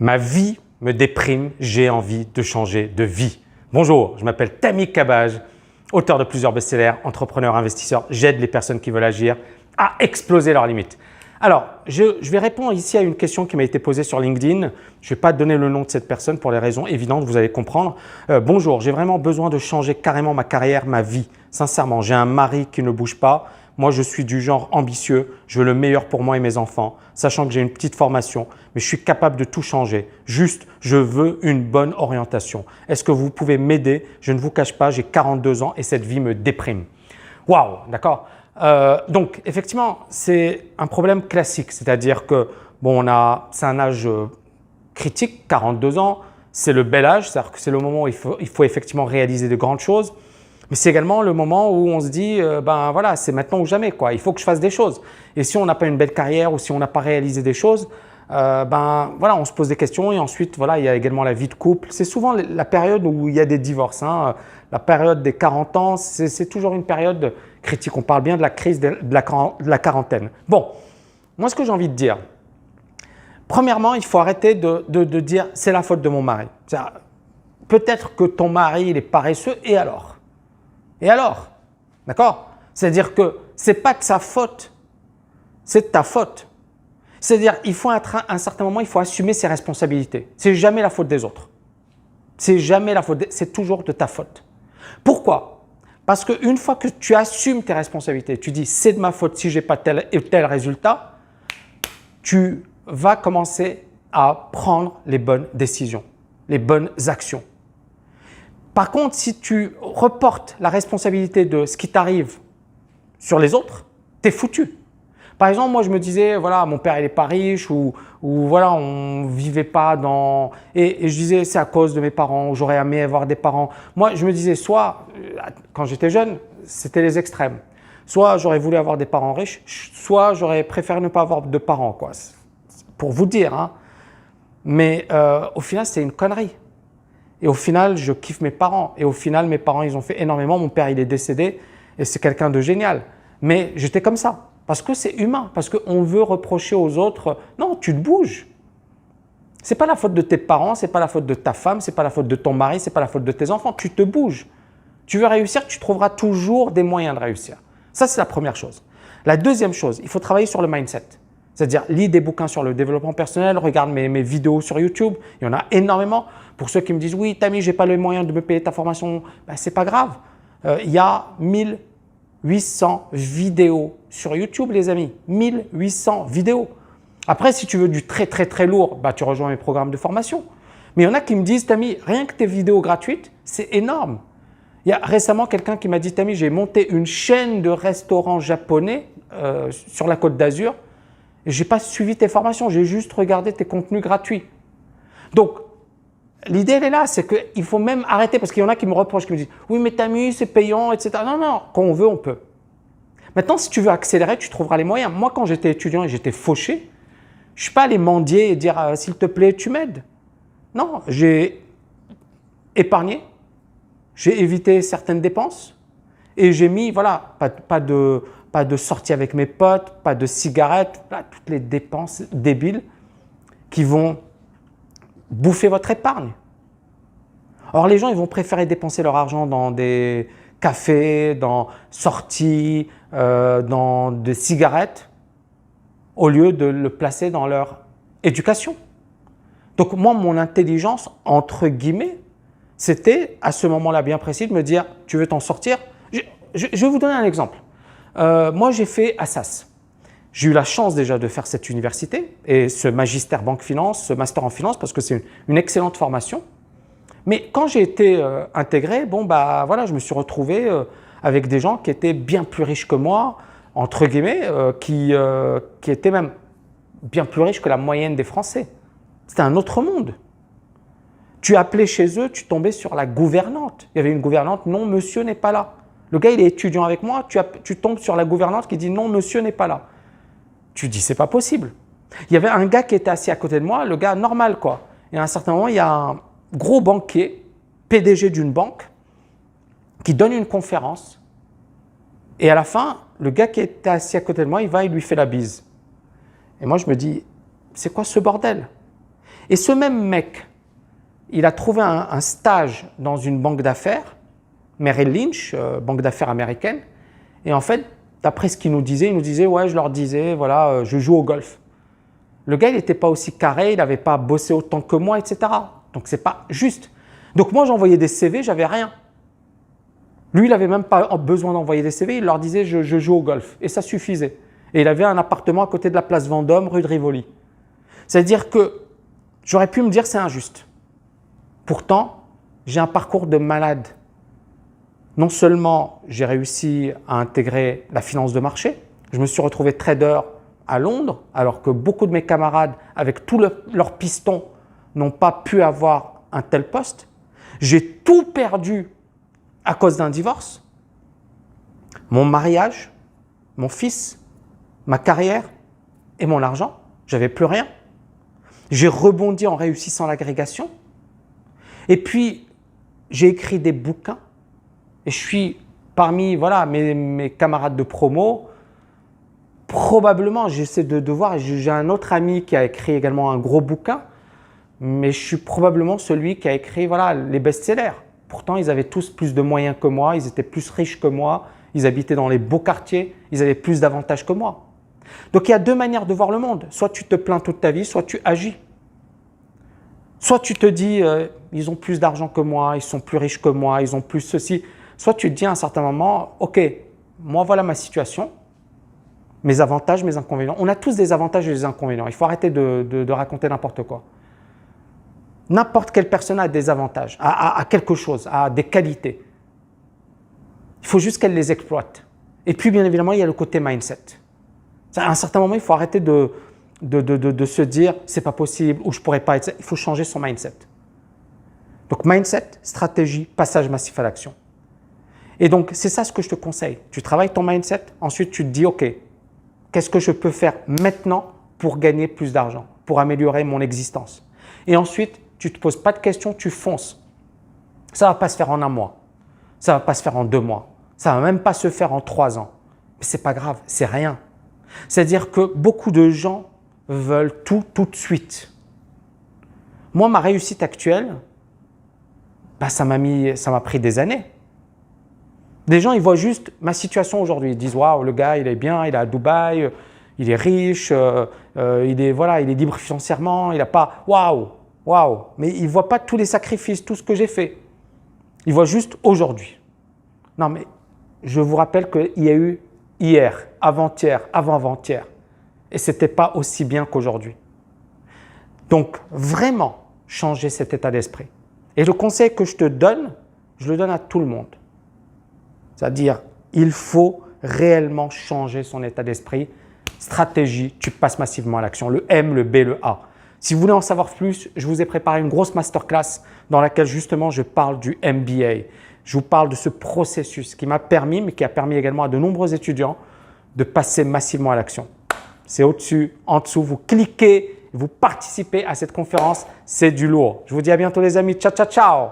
Ma vie me déprime, j'ai envie de changer de vie. Bonjour, je m'appelle Tammy Cabage, auteur de plusieurs best-sellers, entrepreneur, investisseur. J'aide les personnes qui veulent agir à exploser leurs limites. Alors, je vais répondre ici à une question qui m'a été posée sur LinkedIn. Je ne vais pas donner le nom de cette personne pour les raisons évidentes, vous allez comprendre. Bonjour, j'ai vraiment besoin de changer carrément ma carrière, ma vie. Sincèrement, j'ai un mari qui ne bouge pas. Moi, je suis du genre ambitieux, je veux le meilleur pour moi et mes enfants, sachant que j'ai une petite formation, mais je suis capable de tout changer. Juste, je veux une bonne orientation. Est-ce que vous pouvez m'aider? Je ne vous cache pas, j'ai 42 ans et cette vie me déprime. Waouh, d'accord. Donc, effectivement, c'est un problème classique, c'est-à-dire que bon, c'est un âge critique, 42 ans, c'est le bel âge, c'est-à-dire que c'est le moment où il faut effectivement réaliser de grandes choses. Mais c'est également le moment où on se dit, ben voilà, c'est maintenant ou jamais, quoi. Il faut que je fasse des choses. Et si on n'a pas une belle carrière ou si on n'a pas réalisé des choses, ben voilà, on se pose des questions et ensuite, voilà, il y a également la vie de couple. C'est souvent la période où il y a des divorces, hein. La période des 40 ans, c'est toujours une période critique. On parle bien de la crise de la quarantaine. Bon, moi, ce que j'ai envie de dire, premièrement, il faut arrêter de dire « c'est la faute de mon mari ». Peut-être que ton mari, il est paresseux et alors? Et alors? D'accord? C'est-à-dire que ce n'est pas de sa faute, c'est de ta faute. C'est-à-dire il faut à un certain moment, il faut assumer ses responsabilités. C'est jamais la faute des autres. C'est jamais la faute, c'est toujours de ta faute. Pourquoi? Parce qu'une fois que tu assumes tes responsabilités, tu dis c'est de ma faute si je n'ai pas tel et tel résultat, tu vas commencer à prendre les bonnes décisions, les bonnes actions. Par contre, si tu reportes la responsabilité de ce qui t'arrive sur les autres, tu es foutu. Par exemple, moi je me disais, voilà, mon père il n'est pas riche ou voilà, on ne vivait pas dans… Et je disais, c'est à cause de mes parents, j'aurais aimé avoir des parents. Moi je me disais, soit, quand j'étais jeune, c'était les extrêmes. Soit j'aurais voulu avoir des parents riches, soit j'aurais préféré ne pas avoir de parents, quoi. Pour vous dire, hein. Mais au final, c'est une connerie. Et au final, je kiffe mes parents. Et au final, mes parents, ils ont fait énormément. Mon père, il est décédé et c'est quelqu'un de génial. Mais j'étais comme ça parce que c'est humain, parce qu'on veut reprocher aux autres. Non, tu te bouges. Ce n'est pas la faute de tes parents, ce n'est pas la faute de ta femme, ce n'est pas la faute de ton mari, ce n'est pas la faute de tes enfants. Tu te bouges. Tu veux réussir, tu trouveras toujours des moyens de réussir. Ça, c'est la première chose. La deuxième chose, il faut travailler sur le mindset. C'est-à-dire, lis des bouquins sur le développement personnel, regarde mes vidéos sur YouTube, il y en a énormément. Pour ceux qui me disent « Oui, Tammy, je n'ai pas les moyens de me payer ta formation », ben, ce n'est pas grave. Il y a 1800 vidéos sur YouTube, les amis. 1800 vidéos. Après, si tu veux du très, très, très lourd, ben, tu rejoins mes programmes de formation. Mais il y en a qui me disent « Tammy, rien que tes vidéos gratuites, c'est énorme ». Il y a récemment quelqu'un qui m'a dit « Tammy, j'ai monté une chaîne de restaurants japonais sur la Côte d'Azur. Je n'ai pas suivi tes formations, j'ai juste regardé tes contenus gratuits. » Donc, l'idée, elle est là, c'est qu'il faut même arrêter parce qu'il y en a qui me reprochent, qui me disent « Oui, mais Tammy, c'est payant, etc. » Non, non, quand on veut, on peut. Maintenant, si tu veux accélérer, tu trouveras les moyens. Moi, quand j'étais étudiant et j'étais fauché, je ne suis pas allé mendier et dire « S'il te plaît, tu m'aides. » Non, j'ai épargné, j'ai évité certaines dépenses et j'ai mis, voilà, pas de sortie avec mes potes, pas de cigarettes, toutes les dépenses débiles qui vont bouffer votre épargne. Or, les gens, ils vont préférer dépenser leur argent dans des cafés, dans sorties, dans des cigarettes, au lieu de le placer dans leur éducation. Donc, moi, mon intelligence, entre guillemets, c'était à ce moment-là bien précis de me dire « Tu veux t'en sortir ?» Je vais vous donner un exemple. Moi, j'ai fait Assas. J'ai eu la chance déjà de faire cette université et ce magistère banque-finance, ce master en finance parce que c'est une excellente formation. Mais quand j'ai été intégré, bon, bah, voilà, je me suis retrouvé avec des gens qui étaient bien plus riches que moi, entre guillemets, qui étaient même bien plus riches que la moyenne des Français. C'était un autre monde. Tu appelais chez eux, tu tombais sur la gouvernante. Il y avait une gouvernante, non, monsieur n'est pas là. Le gars, il est étudiant avec moi, tu tombes sur la gouvernante qui dit non, monsieur n'est pas là. Tu dis, c'est pas possible. Il y avait un gars qui était assis à côté de moi, le gars normal, quoi. Et à un certain moment, il y a un gros banquier, PDG d'une banque, qui donne une conférence. Et à la fin, le gars qui était assis à côté de moi, il lui fait la bise. Et moi, je me dis, c'est quoi ce bordel? Et ce même mec, il a trouvé un stage dans une banque d'affaires, Merrill Lynch, banque d'affaires américaine. Et en fait, d'après ce qu'il nous disait, ouais, je leur disais, voilà, je joue au golf. Le gars, il n'était pas aussi carré, il n'avait pas bossé autant que moi, etc. Donc, ce n'est pas juste. Donc, moi, j'envoyais des CV, j'avais rien. Lui, il n'avait même pas besoin d'envoyer des CV, il leur disait, je joue au golf. Et ça suffisait. Et il avait un appartement à côté de la place Vendôme, rue de Rivoli. C'est-à-dire que j'aurais pu me dire, c'est injuste. Pourtant, j'ai un parcours de malade. Non seulement j'ai réussi à intégrer la finance de marché, je me suis retrouvé trader à Londres, alors que beaucoup de mes camarades, avec tous leurs pistons, n'ont pas pu avoir un tel poste. J'ai tout perdu à cause d'un divorce, mon mariage, mon fils, ma carrière et mon argent. J'avais plus rien. J'ai rebondi en réussissant l'agrégation. Et puis, j'ai écrit des bouquins. Et je suis parmi voilà, mes camarades de promo. Probablement, j'essaie de voir, j'ai un autre ami qui a écrit également un gros bouquin, mais je suis probablement celui qui a écrit voilà, les best-sellers. Pourtant, ils avaient tous plus de moyens que moi, ils étaient plus riches que moi, ils habitaient dans les beaux quartiers, ils avaient plus d'avantages que moi. Donc, il y a deux manières de voir le monde. Soit tu te plains toute ta vie, soit tu agis. Soit tu te dis, ils ont plus d'argent que moi, ils sont plus riches que moi, ils ont plus ceci. Soit tu te dis à un certain moment, ok, moi voilà ma situation, mes avantages, mes inconvénients. On a tous des avantages et des inconvénients. Il faut arrêter de raconter n'importe quoi. N'importe quelle personne a des avantages, a quelque chose, a des qualités. Il faut juste qu'elle les exploite. Et puis, bien évidemment, il y a le côté mindset. À un certain moment, il faut arrêter de se dire « c'est pas possible » ou « je pourrais pas être… » Il faut changer son mindset. Donc, mindset, stratégie, passage massif à l'action. Et donc, c'est ça ce que je te conseille. Tu travailles ton mindset, ensuite tu te dis « ok, qu'est-ce que je peux faire maintenant pour gagner plus d'argent, pour améliorer mon existence ?» Et ensuite, tu ne te poses pas de questions, tu fonces. Ça ne va pas se faire en un mois, ça ne va pas se faire en 2 mois, ça ne va même pas se faire en 3 ans. Mais ce n'est pas grave, c'est rien. C'est-à-dire que beaucoup de gens veulent tout de suite. Moi, ma réussite actuelle, ça m'a pris des années. Des gens, ils voient juste ma situation aujourd'hui. Ils disent « waouh, le gars, il est bien, il est à Dubaï, il est riche, il est libre financièrement, il n'a pas… waouh, waouh ». Mais ils ne voient pas tous les sacrifices, tout ce que j'ai fait. Ils voient juste aujourd'hui. Non, mais je vous rappelle qu'il y a eu hier, avant-hier, avant-avant-hier. Et ce n'était pas aussi bien qu'aujourd'hui. Donc, vraiment, changer cet état d'esprit. Et le conseil que je te donne, je le donne à tout le monde. C'est-à-dire, il faut réellement changer son état d'esprit. Stratégie, tu passes massivement à l'action. Le M, le B, le A. Si vous voulez en savoir plus, je vous ai préparé une grosse masterclass dans laquelle justement je parle du MBA. Je vous parle de ce processus qui m'a permis, mais qui a permis également à de nombreux étudiants de passer massivement à l'action. C'est au-dessus, en dessous, vous cliquez, vous participez à cette conférence, c'est du lourd. Je vous dis à bientôt les amis, ciao, ciao, ciao!